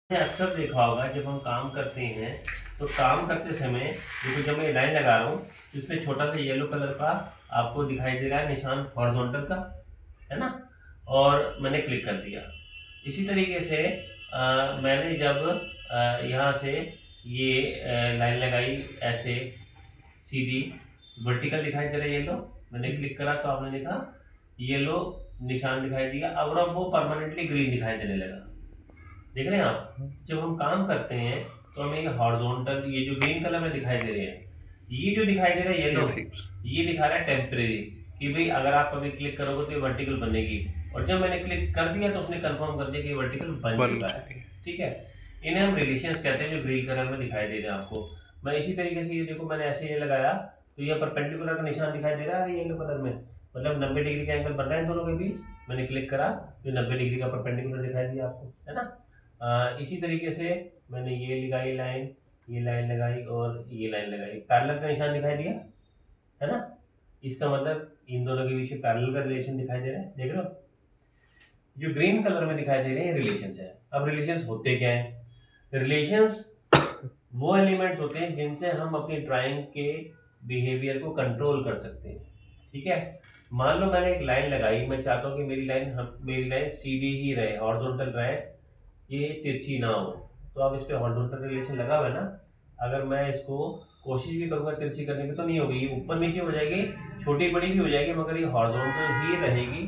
आपने अक्सर देखा होगा जब हम काम करते हैं तो काम करते समय देखो जब मैं लाइन लगा रहा हूँ तो इसमें छोटा सा येलो कलर का आपको दिखाई दे रहा है निशान हॉरिजॉन्टल का, है ना। और मैंने क्लिक कर दिया। इसी तरीके से मैंने जब यहाँ से ये लाइन लगाई ऐसे सीधी वर्टिकल दिखाई दे रहा है येलो, मैंने क्लिक करा तो आपने देखा येलो निशान दिखाई दिया। अब वो परमानेंटली ग्रीन दिखाई देने लगा। देख रहे हैं आप, जब हम काम करते हैं तो हमें ये हॉरिजॉन्टल ये जो ग्रीन कलर में दिखाई दे रहे हैं, ये जो दिखाई दे रहा है येलो, ये दिखा रहा है टेम्परेरी कि भाई अगर आप अभी क्लिक करोगे तो ये वर्टिकल बनेगी। और जब मैंने क्लिक कर दिया तो उसने कंफर्म कर दिया कि ये वर्टिकल बन चुका है। ठीक है, इन्हें हम रिलेशंस कहते हैं जो ग्रीन कलर में दिखाई दे रहे हैं आपको। मैं इसी तरीके से ये देखो मैंने ऐसे ये लगाया तो ये परपेंडिकुलर का निशान दिखाई दे रहा है येलो कलर में, मतलब 90 डिग्री का एंगल बन रहा है इन दोनों के बीच। मैंने क्लिक करा तो 90 डिग्री का परपेंडिकुलर दिखाई दिया आपको, है ना। इसी तरीके से मैंने ये लगाई लाइन, ये लाइन लगाई और ये लाइन लगाई, पैरेलल का निशान दिखाई दिया, है ना। इसका मतलब इन दोनों के बीच पैरेलल का रिलेशन दिखाई दे रहा है, देख रहे हो। जो ग्रीन कलर में दिखाई दे रहे हैं रिलेशंस है। अब रिलेशंस होते क्या हैं? रिलेशंस वो एलिमेंट्स होते हैं जिनसे हम अपनी ड्राइंग के बिहेवियर को कंट्रोल कर सकते हैं। ठीक है, मान लो मैंने एक लाइन लगाई, मैं चाहता हूँ कि मेरी लाइन सीधी ही रहे, हॉरिजॉन्टल रहे, ये तिरछी ना हो। तो अब इस पे हॉरिजॉन्टल रिलेशन लगा हुआ है ना। अगर मैं इसको कोशिश भी करूंगा तिरछी करने की तो नहीं होगी, ये ऊपर नीचे हो जाएगी, छोटी बड़ी भी हो जाएगी, मगर ये हॉरिजॉन्टल ही रहेगी।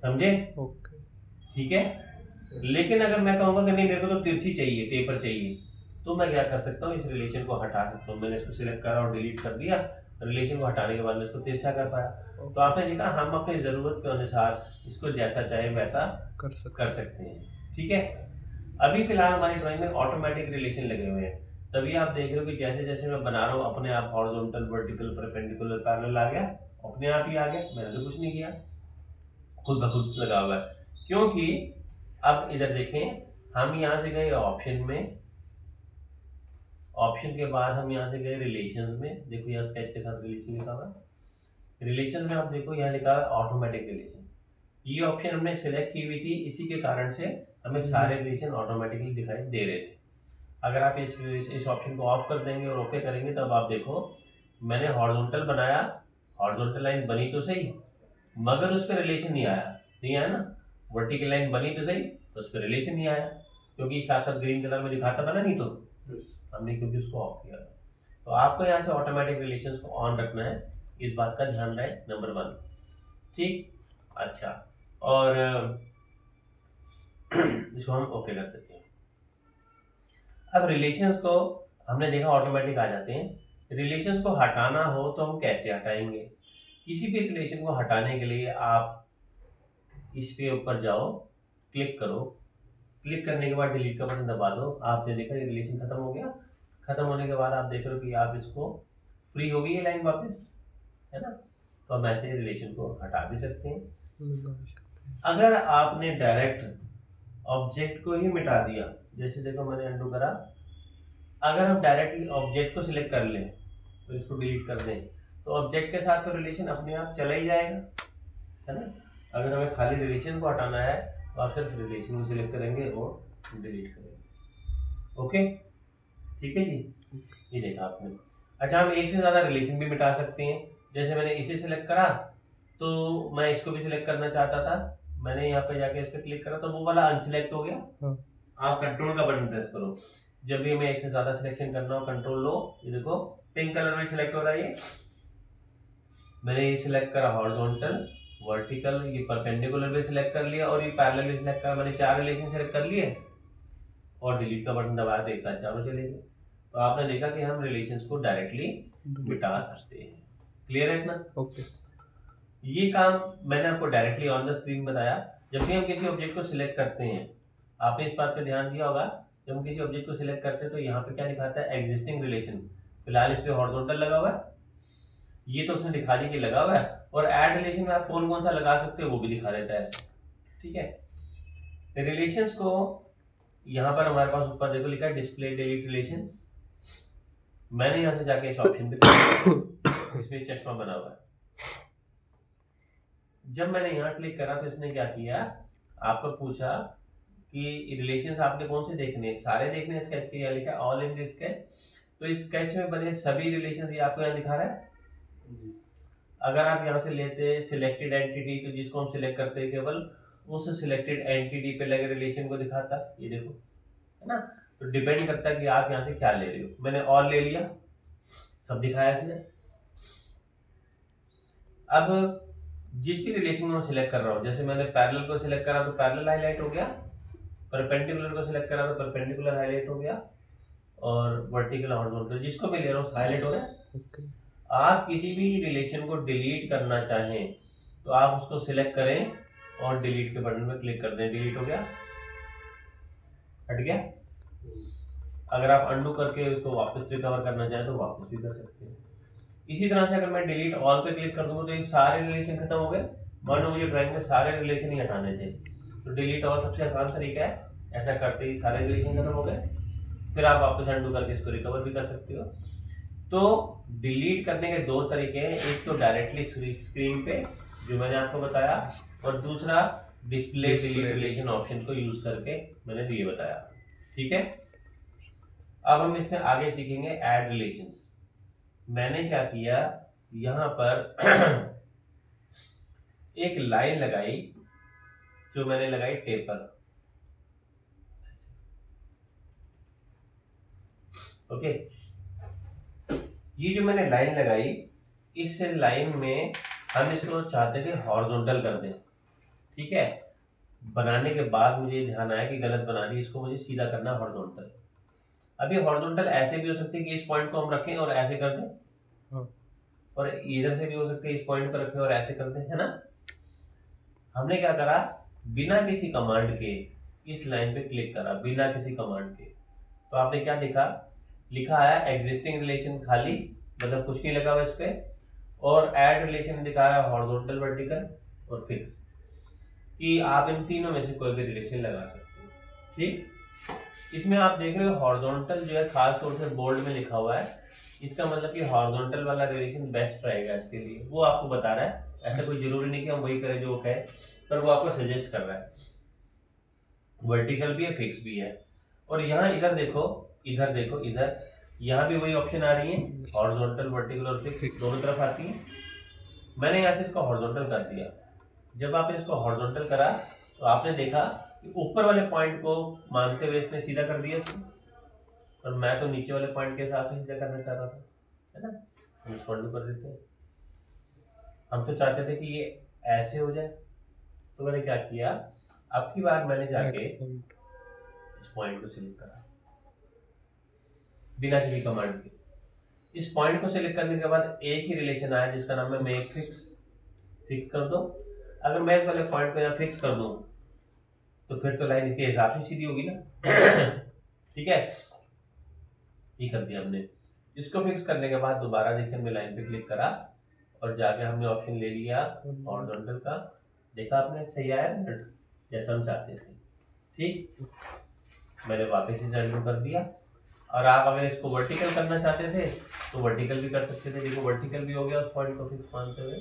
समझे? ओके। ठीक है। लेकिन अगर मैं कहूंगा कि नहीं मेरे को तो तिरछी चाहिए, टेपर चाहिए, तो मैं क्या कर सकता हूँ, इस रिलेशन को हटा सकता हूँ। मैंने इसको सिलेक्ट करा और डिलीट कर दिया, रिलेशन को हटाने के बाद मैं इसको तिरछा कर पाया। तो आपने देखा हम अपनी ज़रूरत के अनुसार इसको जैसा चाहे वैसा कर सकते हैं। ठीक है। अभी फिलहाल हमारी ड्राइंग में ऑटोमेटिक रिलेशन लगे हुए हैं, तभी आप देख रहे हो कि जैसे जैसे मैं बना रहा हूँ अपने आप हॉरिजॉन्टल वर्टिकल परपेंडिकुलर पैरेलल आ गया, अपने आप ही आ गया, मैंने तो कुछ नहीं किया, खुद ब खुद लगा हुआ है। क्योंकि अब इधर देखें, हम यहाँ से गए ऑप्शन में, ऑप्शन के बाद हम यहाँ से गए रिलेशंस में, देखो यहाँ स्केच के साथ रिलेशन लिखा हुआ है। रिलेशन में आप देखो यहाँ लिखा है ऑटोमेटिक रिलेशन, ये ऑप्शन हमने सिलेक्ट की हुई थी, इसी के कारण से हमें सारे रिलेशन ऑटोमेटिकली दिखाई दे रहे थे। अगर आप इस ऑप्शन को ऑफ कर देंगे और ओके करेंगे तब आप देखो मैंने हॉरिजॉन्टल बनाया, हॉरिजॉन्टल लाइन बनी तो सही, मगर उस पर रिलेशन नहीं आया, नहीं आया ना। वर्टिकल लाइन बनी तो सही, तो उस पर रिलेशन नहीं आया, क्योंकि साथ साथ ग्रीन कलर में दिखाता था ना, नहीं तो हमने क्योंकि उसको ऑफ किया था। तो आपको यहाँ से ऑटोमेटिक रिलेशंस को ऑन रखना है, इस बात का ध्यान रहे, नंबर 1। ठीक, अच्छा। और इसको हम ओके कर देते हैं। अब रिलेशंस को हमने देखा ऑटोमेटिक आ जाते हैं। रिलेशंस को हटाना हो तो हम कैसे हटाएंगे? किसी भी रिलेशन को हटाने के लिए आप इस पे ऊपर जाओ, क्लिक करो, क्लिक करने के बाद डिलीट का बटन दबा दो। आपने देखा ये रिलेशन खत्म हो गया। खत्म होने के बाद आप देख रहे हो कि आप इसको फ्री हो गई ये लाइन वापस, है ना। तो हम ऐसे रिलेशन को हटा भी सकते हैं। अगर आपने डायरेक्ट ऑब्जेक्ट को ही मिटा दिया, जैसे देखो मैंने अंडू करा, अगर हम डायरेक्टली ऑब्जेक्ट को सिलेक्ट कर लें तो इसको डिलीट कर दें तो ऑब्जेक्ट के साथ तो रिलेशन अपने आप चला ही जाएगा, है ना। अगर हमें खाली रिलेशन को हटाना है तो आप सिर्फ रिलेशन को सिलेक्ट करेंगे और डिलीट करेंगे। ओके, ठीक है जी, ये देखा आपने। अच्छा, हम एक से ज़्यादा रिलेशन भी मिटा सकते हैं। जैसे मैंने इसे सिलेक्ट करा तो मैं इसको भी सिलेक्ट करना चाहता था, मैंने यहाँ पे जाके इस पर क्लिक करा तो वो वाला अनसिलेक्ट हो गया। आप कंट्रोल का बटन प्रेस करो, जब भी हमें एक से ज़्यादा सिलेक्शन करना हो कंट्रोल लो, ये देखो पिंक कलर में सिलेक्ट हो रहा है ये। मैंने ये सिलेक्ट करा हॉरिजॉन्टल, वर्टिकल, ये परपेंडिकुलर भी सिलेक्ट कर लिया और ये पैरेलल भी सिलेक्ट करा। मैंने 4 रिलेशन सिलेक्ट कर लिए और डिलीट का बटन दबाया तो एक साथ चारों चले गए। तो आपने देखा कि हम रिलेशंस को डायरेक्टली मिटा सकते हैं। क्लियर है इतना? ओके। ये काम मैंने आपको डायरेक्टली ऑन द स्क्रीन बताया। जब भी हम किसी ऑब्जेक्ट को सिलेक्ट करते हैं, आपने इस बात पे ध्यान दिया होगा, जब हम किसी ऑब्जेक्ट को सिलेक्ट करते हैं तो यहाँ पे क्या दिखाता है? Existing relation. फिलहाल इस पे हॉरिजॉन्टल लगा हुआ है, ये तो उसने दिखा दी कि लगा हुआ है, और ऐड रिलेशन में आप कौन कौन सा लगा सकते हो वो भी दिखा देता है ऐसे। ठीक है, रिलेशंस को यहाँ पर हमारे पास ऊपर देखो लिखा है डिस्प्ले डिलीट रिलेशंस। मैंने यहाँ से जाके इस ऑप्शन पे इसमें चश्मा बना हुआ है, जब मैंने यहाँ क्लिक करा तो इसने क्या किया, आपको पूछा कि रिलेशंस आपने कौन से देखने हैं, सारे देखने हैं स्केच के, यहाँ लिखा है ऑल इन दिस स्केच। तो इस स्केच में बने सभी रिलेशंस ये आपको यहाँ दिखा रहा है। अगर आप यहाँ से लेते हैं सिलेक्टेड एंटिटी, तो जिसको हम सिलेक्ट करते हैं केवल उस सिलेक्टेड एंटिटी पे लगे रिलेशन को दिखाता है, ये देखो, है ना। तो डिपेंड करता है कि आप यहाँ से क्या ले रहे हो। मैंने ऑल ले लिया, सब दिखाया इसने। अब जिस भी रिलेशन में मैं सिलेक्ट कर रहा हूँ, जैसे मैंने पैरेलल को सिलेक्ट करा तो पैरेलल हाईलाइट हो गया, परपेंडिकुलर को सिलेक्ट करा तो परपेंडिकुलर हाईलाइट हो गया, और वर्टिकल हॉरिजॉन्टल जिसको भी ले रहा हूँ हाईलाइट हो गया। आप किसी भी रिलेशन को डिलीट करना चाहें तो आप उसको सिलेक्ट करें और डिलीट के बटन पे क्लिक कर दें, डिलीट हो गया, हट गया। अगर आप अंडू करके उसको वापस रिकवर करना चाहें तो वापस भी कर सकते हैं। इसी तरह से अगर मैं डिलीट ऑल पे क्लिक कर दूंगा तो ये सारे रिलेशन खत्म हो गए। मान लो मुझे ड्राइंग में सारे रिलेशन ही हटाने थे, तो डिलीट ऑल सबसे आसान तरीका है, ऐसा करते ही सारे रिलेशन खत्म हो गए। फिर आप वापस अंडू करके इसको रिकवर भी कर सकते हो। तो डिलीट करने के दो तरीके हैं, एक तो डायरेक्टली स्क्रीन पे जो मैंने आपको बताया, और दूसरा डिस्प्ले डिलीट रिलेशन ऑप्शन को यूज करके मैंने ये बताया, ठीक है। अब हम इसमें आगे सीखेंगे ऐड रिलेशंस। मैंने क्या किया, यहां पर एक लाइन लगाई, जो मैंने लगाई टेपर, ओके। ये जो मैंने लाइन लगाई, इस लाइन में हम इसको चाहते थे हॉरिजॉन्टल कर दें, ठीक है। बनाने के बाद मुझे ध्यान आया कि गलत बना दी, इसको मुझे सीधा करना हॉरिजॉन्टल। अब ये हॉरिजॉन्टल ऐसे भी हो सकते हैं कि इस पॉइंट को हम रखें और ऐसे कर दें, और इधर से भी हो सकते हैं इस पॉइंट को रखें और ऐसे कर दें, है ना। हमने क्या करा, बिना किसी कमांड के इस लाइन पे क्लिक करा, बिना किसी कमांड के। तो आपने क्या देखा, लिखा है एग्जिस्टिंग रिलेशन खाली, मतलब कुछ नहीं लगा हुआ इस पे, और ऐड रिलेशन दिखाया हॉरिजॉन्टल, वर्टिकल और फिक्स, कि आप इन तीनों में से कोई भी रिलेशन लगा सकते हो, ठीक। इसमें आप देख रहे हो हॉरिजॉन्टल जो है खास तौर से बोल्ड में लिखा हुआ है, इसका मतलब कि हॉरिजॉन्टल वाला रिलेशन बेस्ट रहेगा इसके लिए, वो आपको बता रहा है। ऐसा कोई जरूरी नहीं कि हम वही करें जो वो कहे, पर वो आपको सजेस्ट कर रहा है। वर्टिकल भी है, फिक्स भी है। और यहाँ इधर देखो, इधर देखो, इधर यहाँ भी वही ऑप्शन आ रही है, हॉरिजॉन्टल, वर्टिकल और फिक्स दोनों तरफ आती है। मैंने यहाँ से इसको हॉरिजॉन्टल कर दिया। जब आपने इसको हॉरिजॉन्टल करा तो आपने देखा कि ऊपर वाले पॉइंट को मानते हुए इसने सीधा कर दिया इसको, और मैं तो नीचे वाले पॉइंट के हिसाब से सीधा करना चाह रहा था, है ना। हम इसको अंडू कर देते हैं। हम तो चाहते थे कि ये ऐसे हो जाए, तो मैंने क्या किया, अब की बार मैंने जाके इस पॉइंट को सिलेक्ट करा बिना किसी कमांड के। इस पॉइंट को सिलेक्ट करने के बाद एक ही रिलेशन आया जिसका नाम है मेक फिक्स, फिक्स कर दो। अगर मैं इस वाले पॉइंट को यहाँ फिक्स कर दूं तो फिर तो लाइन इसके हिसाब से सीधी होगी ना, ठीक है। ये कर दिया हमने। इसको फिक्स करने के बाद दोबारा देखिए हमने लाइन पे क्लिक करा और जाके हमने ऑप्शन ले लिया हॉरिजॉन्टल का। देखा आपने, सही आया रिजल्ट जैसा हम चाहते थे, ठीक। मैंने वापस इसे अंडू कर दिया। और आप अगर इसको वर्टिकल करना चाहते थे तो वर्टिकल भी कर सकते थे, देखो वर्टिकल भी हो गया उस पॉइंट को फिक्स मानते हुए।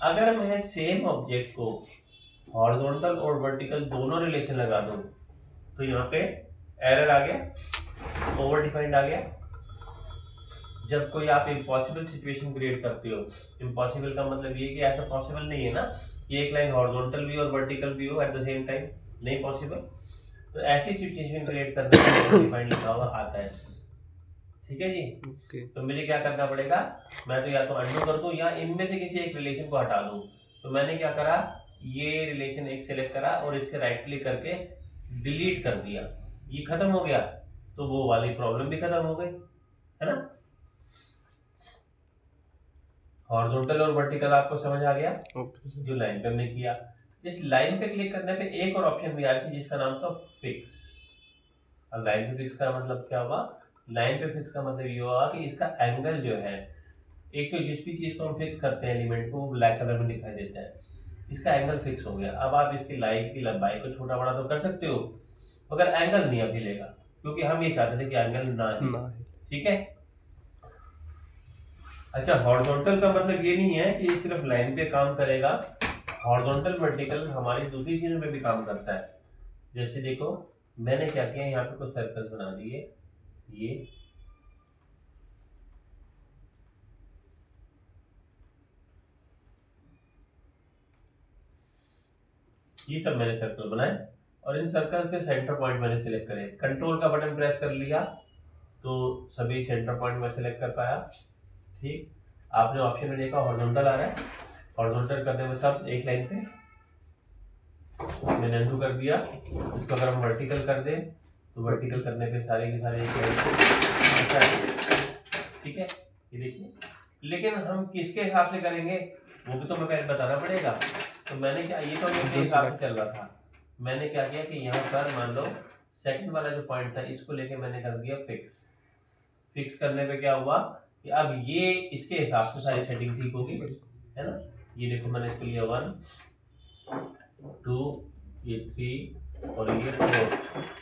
अगर मैं सेम ऑब्जेक्ट को हॉरिजॉन्टल और वर्टिकल दोनों रिलेशन लगा दूं तो यहाँ पे एरर आ गया, ओवर डिफाइंड आ गया। जब कोई आप इम्पॉसिबल सिचुएशन क्रिएट करते हो, इम्पॉसिबल का मतलब ये कि ऐसा पॉसिबल नहीं है ना कि एक लाइन हॉरिजॉन्टल भी और वर्टिकल भी हो एट द सेम टाइम, नहीं पॉसिबल। तो ऐसी सिचुएशन क्रिएट करने के लिए डिफाइंड लिखा हुआ आता है, ठीक है जी। तो मुझे क्या करना पड़ेगा, मैं तो या तो अंडू कर दूं या इनमें से किसी एक रिलेशन को हटा दूं। तो मैंने क्या करा, ये रिलेशन एक सेलेक्ट करा और इसके राइट क्लिक करके डिलीट कर दिया, ये खत्म हो गया। तो वो वाली प्रॉब्लम भी खत्म हो गई, है ना। हॉरिजॉन्टल और वर्टिकल आपको समझ आ गया, जो लाइन पे हमने किया। इस लाइन पे क्लिक करने पे एक और ऑप्शन भी आ रही थी जिसका नाम था फिक्स। अब लाइन पे फिक्स का मतलब क्या हुआ, लाइन पे फिक्स का मतलब ये हुआ कि इसका एंगल जो है, एक तो जिस भी चीज को हम फिक्स करते हैं एलिमेंट को, वो ब्लैक कलर में दिखाई देता है, इसका एंगल फिक्स हो गया। अब आप इसकी लाइन की लंबाई को छोटा बड़ा तो कर सकते हो, मगर एंगल नहीं अब हिलेगा, क्योंकि हम ये चाहते थे कि एंगल ना हिले, ठीक है। अच्छा, हॉरिजॉन्टल का मतलब ये नहीं है कि सिर्फ लाइन पे काम करेगा, हॉरिजॉन्टल वर्टिकल हमारी दूसरी चीजों पे भी काम करता है। जैसे देखो मैंने क्या किया, यहाँ पे कुछ सर्कल्स बना दिए, ये सब मैंने सर्कल बनाए और इन सर्कल के सेंटर पॉइंट मैंने सिलेक्ट करे। कंट्रोल का बटन प्रेस कर लिया तो सभी सेंटर पॉइंट में सिलेक्ट कर पाया। ठीक, आपने ऑप्शन में देखा हॉरिजॉन्टल आ रहा है, हॉरिजॉन्टल करने में सब एक लाइन पे मैंने अनडू कर दिया। इसको अगर हम वर्टिकल कर दें तो वर्टिकल करने पे सारे के सारे एक लाइन पे, ठीक है। ये देखिए, लेकिन हम किसके हिसाब से करेंगे वो भी तो मैं पहले बताना पड़ेगा। तो मैंने क्या, ये तो मेरे हिसाब से चल रहा था, मैंने क्या किया कि यहाँ पर मान लो सेकंड वाला जो पॉइंट था इसको लेके मैंने कर दिया फिक्स। फिक्स करने पे क्या हुआ कि अब ये इसके हिसाब से सारी सेटिंग ठीक होगी, है ना। ये देखो मैंने इसको लिया 1 2 ये 3 और ये 4,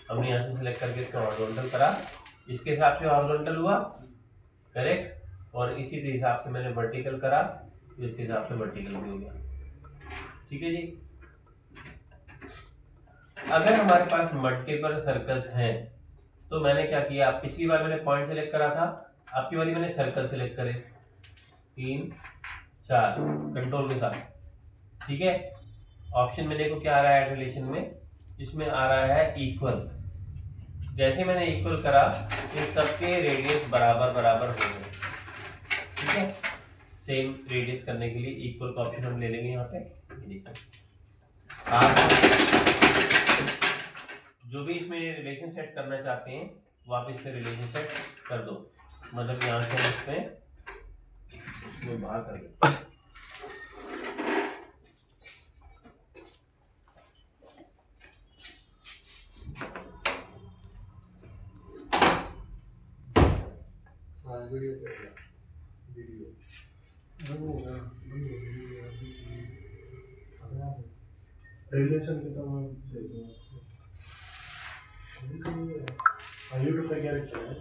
हमने यहाँ से सिलेक्ट करके इसको हॉरिजॉन्टल करा, इसके हिसाब से हॉरिजॉन्टल हुआ, करेक्ट। और इसी के हिसाब से मैंने वर्टिकल करा तो इसके हिसाब से वर्टिकल भी हो गया, ठीक है जी। अगर हमारे पास मल्टीपल सर्कल्स हैं तो मैंने क्या किया, पिछली बार मैंने पॉइंट सेलेक्ट करा था, आपकी बारी मैंने सर्कल सेलेक्ट करे 3 4 कंट्रोल के साथ, ठीक है। ऑप्शन में देखो क्या आ रहा है रिलेशन में, इसमें आ रहा है इक्वल। जैसे मैंने इक्वल करा इन सबके रेडियस बराबर बराबर हो गए, ठीक है। सेम रेडियस करने के लिए इक्वल का ऑप्शन हम ले लेंगे यहाँ पे। देखो आप जो भी इसमें रिलेशन सेट करना चाहते हैं वो आप इसमें रिलेशन सेट कर दो, मतलब यहाँ से इसमें बाहर कर दो। रिलेशन के तो मैं यूट्यूब पे क्या रखा है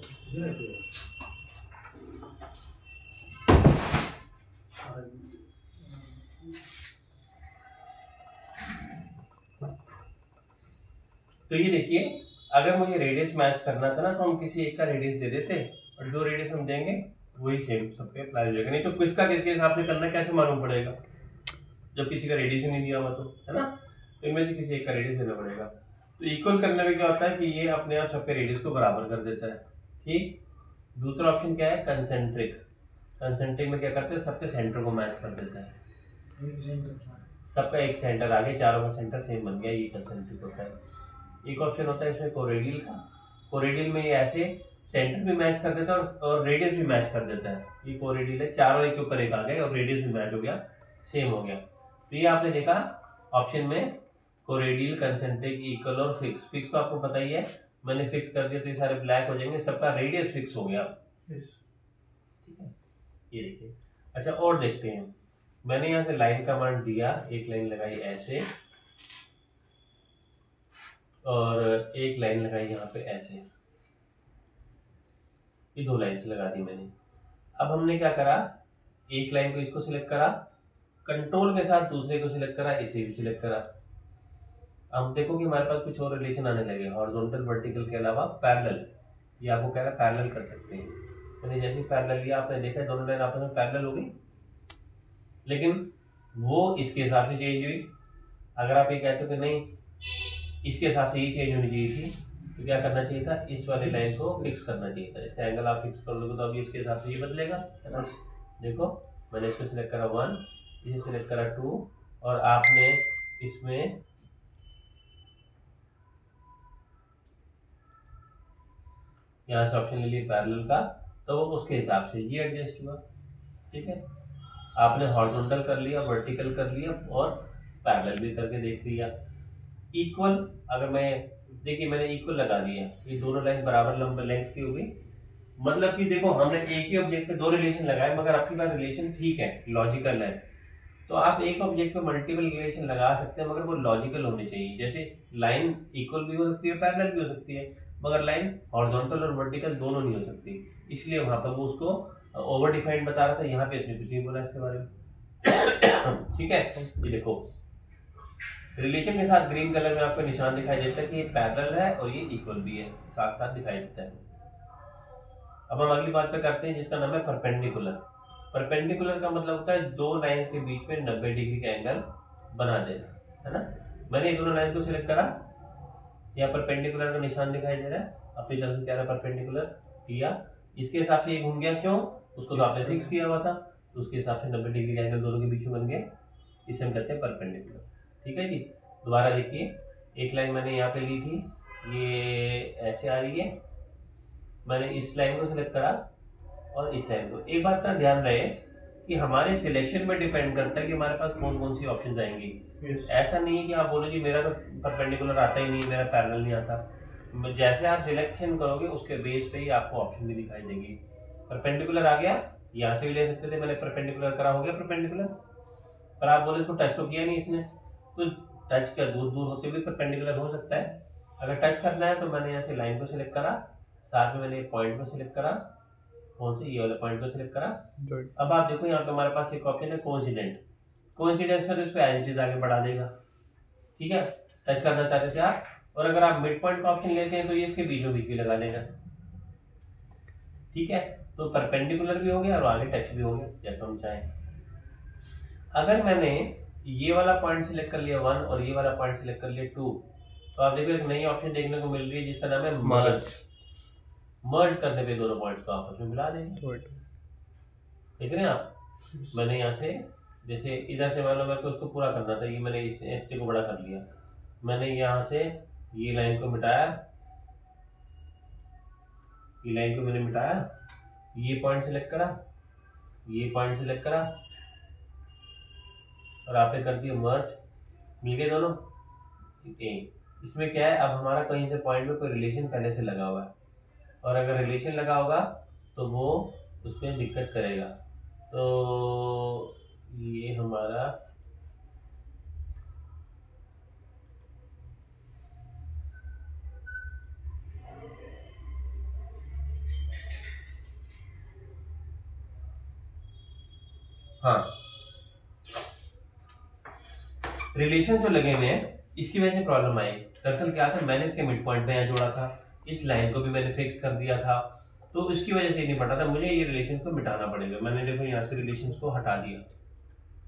तो ये देखिए, अगर मुझे रेडियस मैच करना था ना तो हम किसी एक का रेडियस दे देते और जो रेडियस हम देंगे वही सेम सब पे अप्लाई हो जाएगा। नहीं तो किसका किसके हिसाब से करना कैसे मालूम पड़ेगा जब किसी का रेडियस ही नहीं दिया हुआ, तो है ना। तो इनमें से किसी एक का रेडियस देना पड़ेगा। तो इक्वल करने में क्या होता है कि ये अपने आप सबके रेडियस को बराबर कर देता है, ठीक। दूसरा ऑप्शन क्या है, कंसेंट्रिक। कंसेंट्रिक में क्या करते हैं, सबके सेंटर को मैच कर देता है, सबका एक सेंटर आगे, चारों का सेंटर सेम बन गया, ये कंसेंट्रिक होता है। एक ऑप्शन होता है इसमें कोरेडियल का। कोरेडियल में ये ऐसे सेंटर भी मैच कर देता है और रेडियस भी मैच कर देता है। ये कोरेडियल है, चारों एक के ऊपर एक आ गए और रेडियस भी मैच हो गया, सेम हो गया। तो ये आपने देखा ऑप्शन में कोरेडियल, कंसेंट्रिक, इक्वल और फिक्स। फिक्स तो आपको पता ही है, मैंने फिक्स कर दिया तो ये सारे ब्लैक हो जाएंगे, सबका रेडियस फिक्स हो गया, ठीक है। ये देखिए, अच्छा और देखते हैं, मैंने यहाँ से लाइन कमांड दिया, एक लाइन लगाई ऐसे और एक लाइन लगाई यहाँ पे ऐसे, ये 2 लाइन्स लगा दी मैंने। अब हमने क्या करा, एक लाइन को इसको सिलेक्ट करा, कंट्रोल के साथ दूसरे को सिलेक्ट करा, इसे भी सिलेक्ट करा। अब देखो कि हमारे पास कुछ और रिलेशन आने लगे, हॉरिजॉन्टल वर्टिकल के अलावा पैरेलल। ये आपको कह रहा है पैरेलल कर सकते हैं। मैंने जैसे पैरेलल लिया, आपने देखा दोनों लाइन आपस में पैरेलल हो गई, लेकिन वो इसके हिसाब से चेंज हुई। अगर आप ये कहते हो कि नहीं इसके हिसाब से ये चेंज होनी चाहिए थी, तो क्या करना चाहिए था, इस वाली लाइन को फिक्स करना चाहिए था। इसका एंगल आप फिक्स कर लोगे तो अभी इसके हिसाब से ये बदलेगा, है ना। देखो मैंने इसको सिलेक्ट करा 1, इसे सिलेक्ट करा 2 और आपने इसमें यहाँ से ऑप्शन ले लिया पैरेलल का, तो वो उसके हिसाब से ये एडजस्ट हुआ, ठीक है। आपने हॉरिजॉन्टल कर लिया, वर्टिकल कर लिया और पैरेलल भी करके देख लिया। इक्वल, अगर मैं देखिए मैंने इक्वल लगा दिया, ये दोनों लाइन बराबर लंबे लेंथ की हो गई, मतलब कि देखो हमने एक ही ऑब्जेक्ट पे 2 रिलेशन लगाए, मगर आपके पास रिलेशन ठीक है, लॉजिकल है। तो आप एक ऑब्जेक्ट पे मल्टीपल रिलेशन लगा सकते हैं, मगर वो लॉजिकल होने चाहिए। जैसे लाइन इक्वल भी हो सकती है, पैरेलल भी हो सकती है, मगर लाइन हॉरिजॉन्टल और वर्टिकल दोनों नहीं हो सकती, इसलिए वहां पर वो उसको ओवर डिफाइंड बता रहा था। यहाँ पे इसने कुछ नहीं बोला इसके बारे में, ठीक है। ये देखो रिलेशन के साथ ग्रीन कलर में आपको निशान दिखाई देता है कि ये पैरेलल है और ये इक्वल भी है, साथ साथ दिखाई देता है। अब हम अगली बात पे करते हैं जिसका नाम है परपेंडिकुलर। परपेंडिकुलर का मतलब होता है दो लाइंस के बीच में 90 डिग्री का एंगल बना देना, है ना। मैंने ये दोनों लाइंस को सिलेक्ट करा, यहाँ परपेंडिकुलर का निशान दिखाई दे रहा है, अपनी तरफ से क्या रहा परपेंडिकुलर किया, इसके हिसाब से ये घूम गया, क्यों, उसको तो आपने फिक्स किया हुआ था, तो उसके हिसाब से 90 डिग्री का एंगल दोनों के बीच में बन गया, इसे हम कहते हैं परपेंडिकुलर। ठीक है जी। दोबारा देखिए, एक लाइन मैंने यहाँ पे ली थी, ये ऐसे आ रही है, मैंने इस लाइन को सिलेक्ट करा और इस लाइन को। एक बात का ध्यान रहे कि हमारे सिलेक्शन में डिपेंड करता है कि हमारे पास कौन कौन सी ऑप्शन आएंगी। ऐसा नहीं है कि आप बोलो जी मेरा तो परपेंडिकुलर आता ही नहीं, मेरा पैरेलल नहीं आता। जैसे आप सिलेक्शन करोगे उसके बेस पे ही आपको ऑप्शन भी दिखाई देंगी। परपेंडिकुलर आ गया, यहाँ से भी ले सकते थे, मैंने परपेंडिकुलर करा, हो गया परपेंडिकुलर। पर आप बोले इसको टच तो किया नहीं इसने, तो टच क्या, दूर दूर होते हुए परपेंडिकुलर हो सकता है। अगर टच करना है तो मैंने यहाँ से लाइन को सिलेक्ट करा, साथ में मैंने पॉइंट को सिलेक्ट करा, कौन से, ये वाले पॉइंट को सिलेक्ट करा। अब आप देखो यहाँ पे हमारे पास एक ऑप्शन है कोइंसिडेंट। कोइंसिडेंस में तो इसको एज इट इज आगे बढ़ा देगा, ठीक है, टच करना चाहते थे आप। और अगर आप मिड पॉइंट का ऑप्शन लेते हैं तो ये इसके बीचों बीच भी लगा देगा, ठीक है। तो परपेंडिकुलर भी हो गया और आगे टच भी हो गया, जैसा हम चाहें। अगर मैंने ये वाला पॉइंट सिलेक्ट कर लिया 1 और ये वाला पॉइंट सिलेक्ट कर लिया 2, तो आप देखो एक नई ऑप्शन देखने को मिल रही है जिसका नाम है मर्ज। मर्ज करने पे दोनों पॉइंट्स को आपस में मिला देंगे, देख रहे हैं आप। मैंने यहाँ से जैसे इधर से मान लो मेरे को उसको पूरा करना था, ये मैंने इससे को बड़ा कर लिया, मैंने यहाँ से ये लाइन को मिटाया, ये लाइन को मैंने मिटाया, ये पॉइंट सिलेक्ट करा, ये पॉइंट सिलेक्ट करा और आपने कर दिया मर्ज, मिल गए दोनों। इसमें क्या है, अब हमारा कहीं से पॉइंट में कोई रिलेशन पहले से लगा हुआ है, और अगर रिलेशन लगा होगा तो वो उसमें दिक्कत करेगा। तो ये हमारा हाँ, रिलेशन जो लगे हुए हैं इसकी वजह से प्रॉब्लम आई। दरअसल क्या था, मैंने इसके मिड पॉइंट पे यहाँ जोड़ा था, इस लाइन को भी मैंने फिक्स कर दिया था, तो इसकी वजह से नहीं पता था, मुझे ये रिलेशन को मिटाना पड़ेगा। मैंने देखो यहाँ से रिलेशन को हटा दिया,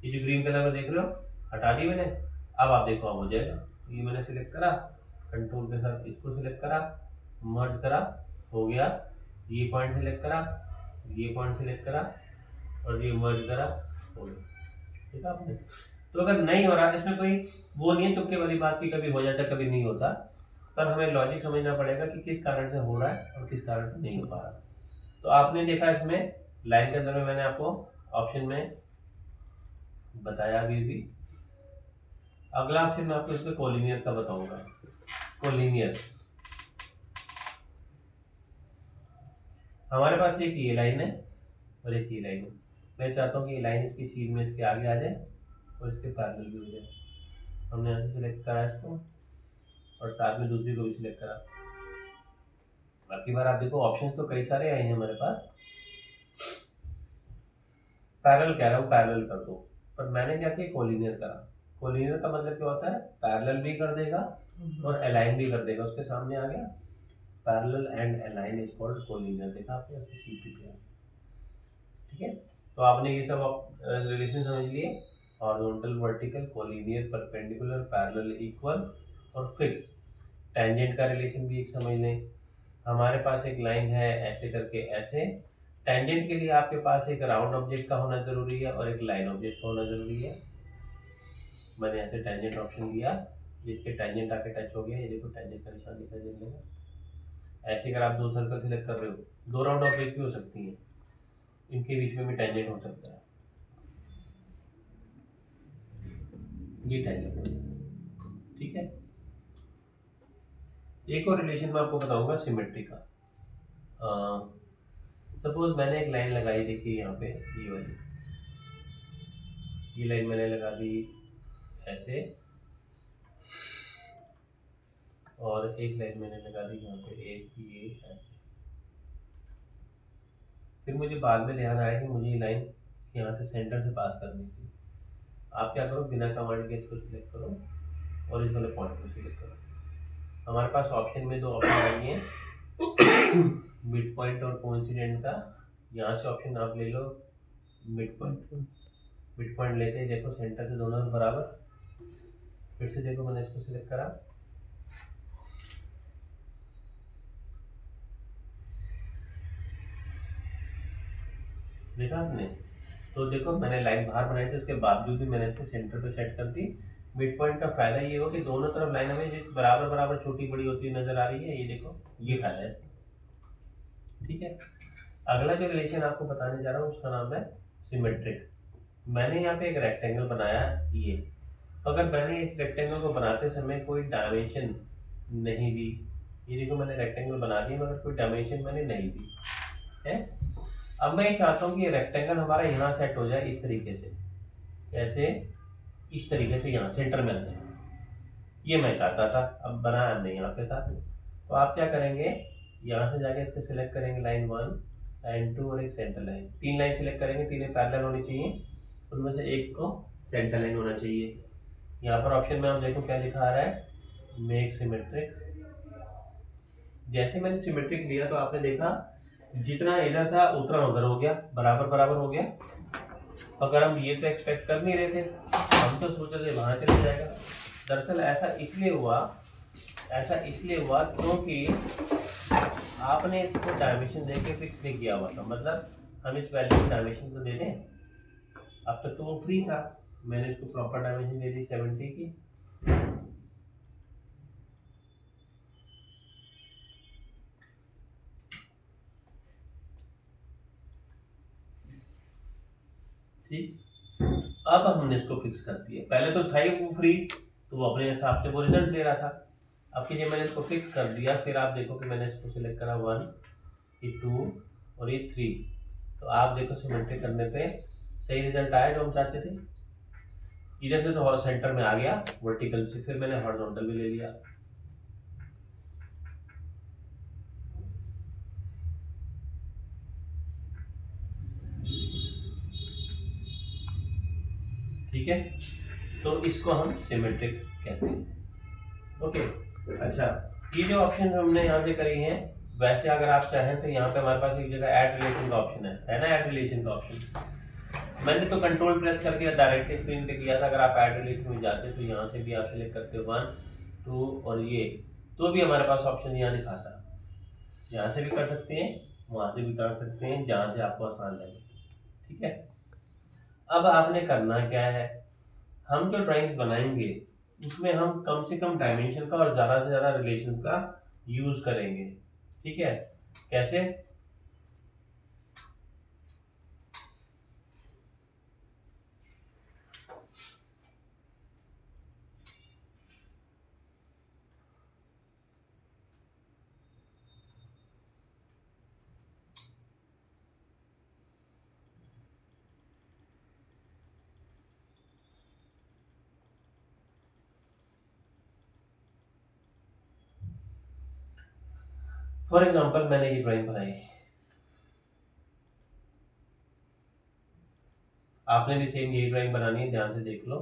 ये जो ग्रीन कलर में देख रहे हो हटा दी मैंने। अब आप देखो अब हो जाएगा, ये मैंने सिलेक्ट करा, कंट्रोल के साथ इसको सिलेक्ट करा, मर्ज करा, हो गया। ये पॉइंट सिलेक्ट करा, ये पॉइंट सिलेक्ट करा और ये मर्ज करा, हो गया, ठीक है आपने। तो अगर नहीं हो रहा, इसमें कोई वो नहीं है तुक्के वाली बात की, कभी हो जाता कभी नहीं होता, पर हमें लॉजिक समझना पड़ेगा कि किस कारण से हो रहा है और किस कारण से नहीं हो पा रहा। तो आपने देखा इसमें लाइन के अंदर में मैंने आपको ऑप्शन में बताया अभी। अगला ऑप्शन मैं आपको इसमें कोलिनियर का बताऊंगा। कोलिनियर, हमारे पास एक ये लाइन है और एक ये लाइन है, मैं चाहता हूँ कि ये लाइन इसकी सीध में इसके आगे आ जाए और इसके पैरेलल भी हो जाए। हमने यहाँ से सिलेक्ट करा इसको और साथ में दूसरी को भी सिलेक्ट करा। बाकी बार आप देखो ऑप्शंस तो कई सारे आए हैं हमारे पास। पैरेलल कह रहा हूँ, पैरेलल कर दो, पर मैंने क्या किया, कोलिनियर करा। कोलिनियर का मतलब क्या होता है, पैरेलल भी कर देगा और अलाइन भी कर देगा, उसके सामने आ गया। Parallel and align is called collinear, देखा आपने उसकी सीट पे, ठीक है। तो आपने ये सब रिलेशन समझ लिए, horizontal, vertical, collinear, perpendicular, parallel, equal और फिक्स। टेंजेंट का रिलेशन भी एक समझ लें। हमारे पास एक लाइन है ऐसे करके ऐसे, टेंजेंट के लिए आपके पास एक राउंड ऑब्जेक्ट का होना जरूरी है और एक लाइन ऑब्जेक्ट का होना जरूरी है। मैंने ऐसे टेंजेंट ऑप्शन लिया, जिसके टेंजेंट आके टच हो गया, ये देखो टेंजेंट का निशान दिखाई दे देगा। ऐसे अगर आप दो सर्कल सिलेक्ट कर रहे हो, दो राउंड ऑब्जेक्ट भी हो सकती हैं, इनके बीच में भी टेंजेंट हो सकता है, ये टेंजेंट हो जाएगा, ठीक है। एक और रिलेशन मैं आपको बताऊंगा सिमेट्री का। सपोज मैंने एक लाइन लगाई, देखिए यहाँ पे ये वाली, ये लाइन मैंने लगा दी ऐसे, और एक लाइन मैंने लगा दी यहाँ पे एक ये ऐसे। फिर मुझे बाद में ध्यान आया कि मुझे ये लाइन यहाँ से सेंटर से पास करनी थी। आप क्या करो, बिना कमांड के इसको सिलेक्ट करो और इस वाले पॉइंट को सिलेक्ट करो। हमारे पास ऑप्शन में 2 ऑप्शन आई हैं, मिड पॉइंट और कोइंसिडेंट का। यहाँ से ऑप्शन आप ले लो मिड पॉइंट। मिड पॉइंट लेते ही देखो सेंटर से दोनों बराबर। फिर से देखो मैंने इसको सिलेक्ट करा, देखा आपने। तो देखो मैंने लाइन बाहर बनाई थी, उसके बावजूद भी मैंने इसको सेंटर पे सेट कर दी। मिड पॉइंट का फायदा ये हो कि दोनों तरफ लाइन हमें जो बराबर बराबर छोटी बड़ी होती हुई नजर आ रही है। ये देखो, ये फायदा है इसका। ठीक है, अगला जो रिलेशन आपको बताने जा रहा हूँ उसका नाम है सिमेट्रिक। मैंने यहाँ पे एक रेक्टेंगल बनाया ये, तो अगर मैंने इस रेक्टेंगल को बनाते समय कोई डायमेंशन नहीं दी, ये देखो मैंने रेक्टेंगल बना दिया मगर कोई डायमेंशन मैंने नहीं दी है। अब मैं ये चाहता हूँ कि ये रेक्टेंगल हमारा यहाँ सेट हो जाए इस तरीके से। कैसे? इस तरीके से यहाँ सेंटर में आ जाए, ये मैं चाहता था। अब बनाया हमने यहाँ पे था, तो आप क्या करेंगे, यहाँ से जाके इसको सिलेक्ट करेंगे लाइन 1, लाइन 2 और एक सेंटर लाइन। 3 लाइन सिलेक्ट करेंगे, तीनों पैरेलल होनी चाहिए, उनमें से एक को सेंटर लाइन होना चाहिए। यहाँ पर ऑप्शन में आप देखो क्या लिखा आ रहा है, मेक सिमेट्रिक। जैसे मैंने सिमेट्रिक दिया तो आपने देखा जितना इधर था उतना उधर हो गया, बराबर बराबर हो गया। अगर हम ये तो एक्सपेक्ट कर नहीं रहे थे, हम तो सोच रहे थे वहां चले जाएगा। दरअसल ऐसा इसलिए हुआ क्योंकि आपने इसको डायमेंशन देके फिक्स नहीं किया हुआ था। मतलब हम इस वैल्यू को डायमेंशन तो दे दें, अब तक तो वो फ्री था, मैंने इसको प्रॉपर डायमेंशन दे दी 70 की। ठीक, अब हमने इसको फिक्स कर दिया। पहले तो था ही वो फ्री, तो वो अपने हिसाब से वो रिजल्ट दे रहा था। अब कि जब मैंने इसको फिक्स कर दिया, फिर आप देखो कि मैंने इसको सिलेक्ट करा 1, ये 2 और ये 3, तो आप देखो सिमेट्रिक करने पे सही रिजल्ट आया जो हम चाहते थे। इधर से तो सेंटर में आ गया वर्टिकल से, फिर मैंने हॉरिजॉन्टल भी ले लिया। ठीक है, तो इसको हम सिमेट्रिक कहते हैं। ओके, अच्छा, ये जो ऑप्शन हमने यहाँ से करी है, वैसे अगर आप चाहें तो यहाँ पे हमारे पास एक जगह ऐड रिलेशन का ऑप्शन है ना, ऐड रिलेशन का ऑप्शन। मैंने तो कंट्रोल प्रेस करके डायरेक्टली स्क्रीन पे किया था। अगर आप ऐड रिलेशन में जाते तो यहाँ से भी आप सिलेक्ट करते हो 1, 2 और ये, तो भी हमारे पास ऑप्शन यहाँ दिखाता। यहाँ से भी कर सकते हैं, वहाँ से भी कर सकते हैं, जहाँ से आपको आसान लगे। ठीक है, अब आपने करना क्या है, हम जो ड्राइंग्स बनाएंगे उसमें हम कम से कम डायमेंशन का और ज़्यादा से ज़्यादा रिलेशंस का यूज़ करेंगे। ठीक है, कैसे? फॉर एग्जाम्पल मैंने ये ड्राइंग बनाई, आपने भी सेम ये ड्राइंग बनानी है, ध्यान से देख लो।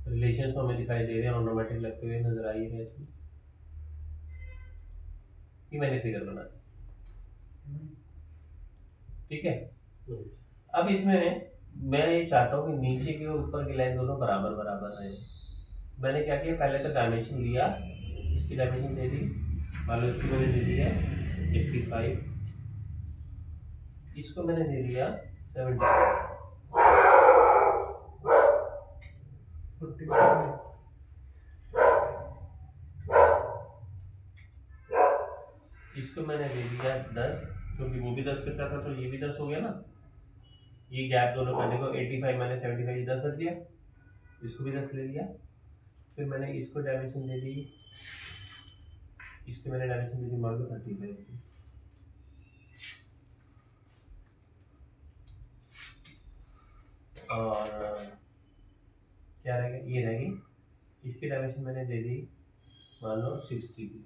रिलेशन तो हमें दिखाई दे रहे हैं, ऑटोमेटिक लगते हुए नजर आ ही रहे हैं। ये मैंने फिगर बना दी। ठीक है, अब इसमें मैं ये चाहता हूँ कि नीचे की और ऊपर की लाइन दोनों बराबर बराबर रहे। मैंने क्या किया, पहले तो डायमेंशन लिया, इसकी डायमेंशन दे दी, मान लो इसकी मैंने दे दिया 55, इसको मैंने दे दिया 75, इसको मैंने दे दिया 10, क्योंकि वो भी 10 बचा था तो ये भी 10 हो गया ना। ये गैप दोनों करने को 85 मैंने 75, ये 10 बच गया, इसको भी 10 ले लिया। फिर मैंने इसको डायमेंशन दे दी इसके मैंने डायमेंशन दे दी मान लो 35 की। और क्या रहेगा, ये रहेगी, इसकी डायमेंशन मैंने दे दी मान लो 60 की।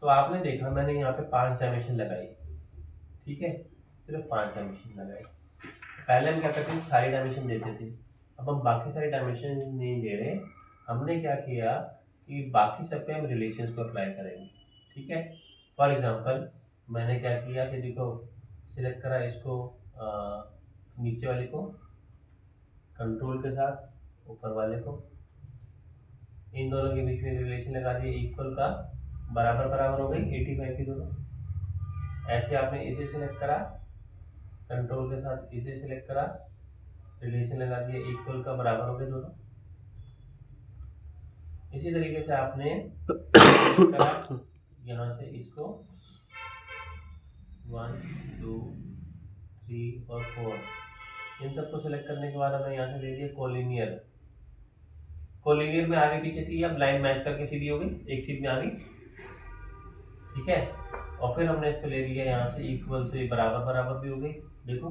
तो आपने देखा मैंने यहाँ पे 5 डायमेंशन लगाई, ठीक है, सिर्फ 5 डायमेंशन लगाई। पहले हम क्या करते थे, सारी डायमेंशन देते थे, अब हम बाकी सारी डायमेंशन नहीं दे रहे। हमने क्या किया कि बाकी सब पे हम रिलेशंस को अप्लाई करेंगे, ठीक है। फॉर एग्जांपल मैंने क्या किया कि देखो सिलेक्ट करा इसको, नीचे वाले को कंट्रोल के साथ, ऊपर वाले को, इन दोनों के बीच में रिलेशन लगा दिए, इक्वल का बराबर बराबर हो गई 85 की दोनों। ऐसे आपने इसे सिलेक्ट करा, कंट्रोल के साथ इसे सिलेक्ट करा, रिलेशन लगा दिया, इक्वल का बराबर हो गए दोनों। इसी तरीके से आपने करा यहाँ से इसको 1 2 3 और 4, इन सबको सिलेक्ट करने के बाद हमें यहाँ से दे दिया कोलिनियर। कोलिनियर में आगे पीछे थी, अब लाइन मैच करके सीधी हो गई, एक सीध में आ गई, ठीक है। और फिर हमने इसको ले लिया यहाँ से इक्वल, तो ये बराबर बराबर भी हो गई, देखो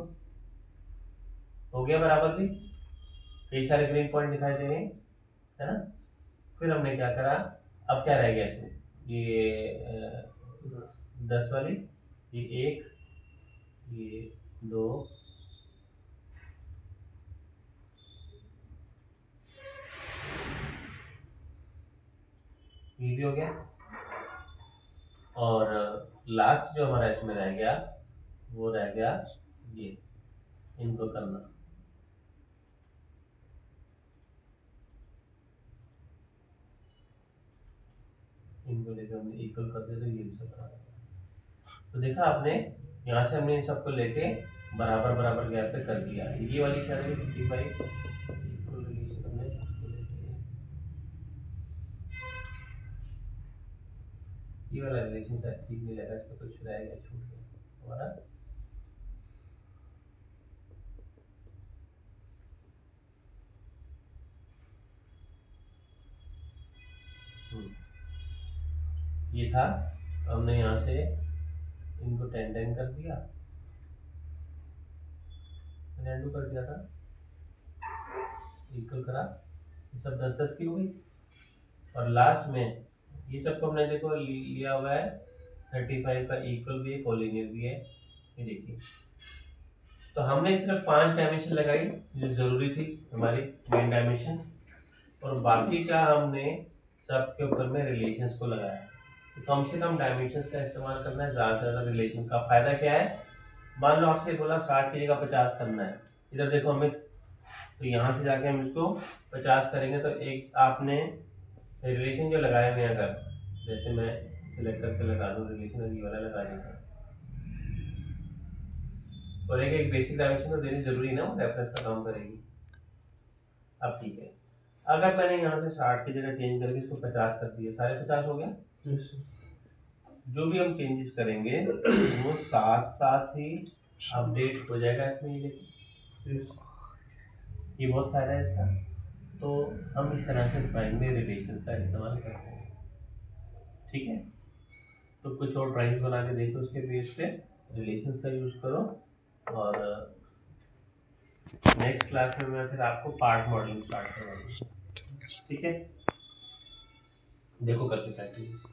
हो गया बराबर भी, कई सारे ग्रीन पॉइंट दिखाई दे रहे हैं, है ना। फिर हमने क्या करा, अब क्या रह गया इसमें, ये 10 वाली, ये 1, ये 2, ये भी हो गया, और लास्ट जो हमारा इसमें रह गया वो रह गया ये, इनको करना। इनको लेकर हमने इक्वल कर दिया, तो ये भी सब बराबर। तो देखा आपने, यहाँ से हमने इन सबको लेके बराबर बराबर गैप पे कर दिया। ये वाली क्या है 55, इक्वल रिलेशन हमने इसको लेके, ये वाला रिलेशन शायद ठीक नहीं लगा, इसमें कुछ रह गया, छूट गया हमारा। ये था, हमने यहाँ से इनको 10 कर दिया, मैंने एंडू कर दिया था, इक्वल करा, ये सब 10 की हो गई। और लास्ट में ये सबको हमने देखो लिया हुआ है 35 का, इक्वल भी है, कोलिनियर भी है, ये देखिए। तो हमने सिर्फ 5 डायमेंशन लगाई जो जरूरी थी हमारी मेन डायमेंशन, और बाकी का हमने सबके ऊपर में रिलेशंस को लगाया। तो कम से कम डायमेंशंस का इस्तेमाल करना है, ज़्यादा से ज़्यादा रिलेशन का फ़ायदा क्या है। मान लो आपसे बोला 60 की जगह 50 करना है, इधर देखो हमें, तो यहाँ से जाके हम इसको 50 करेंगे, तो एक आपने रिलेशन जो लगाए हुए हैं, अगर जैसे मैं सिलेक्ट करके लगा दूँ रिलेशन, ये वाला लगा देता, और एक बेसिक डायमेंशन तो देनी जरूरी ना, वो रेफरेंस का काम करेगी। अब ठीक है, अगर मैंने यहाँ से 60 की जगह चेंज करके इसको 50 कर दिया, सारे 50 हो गया। जो भी हम चेंजेस करेंगे वो साथ साथ ही अपडेट हो जाएगा इसमें, ये बहुत फायदा है इसका। तो हम इस तरह से ड्राइंग में रिलेशंस का इस्तेमाल करते हैं, ठीक है। तो कुछ और ड्राइंग्स बना के देखो, उसके बेस पे रिलेशंस का यूज़ करो, और नेक्स्ट क्लास में मैं फिर आपको पार्ट मॉडलिंग स्टार्ट करूँगा, ठीक है। देखो करके प्रैक्टिस।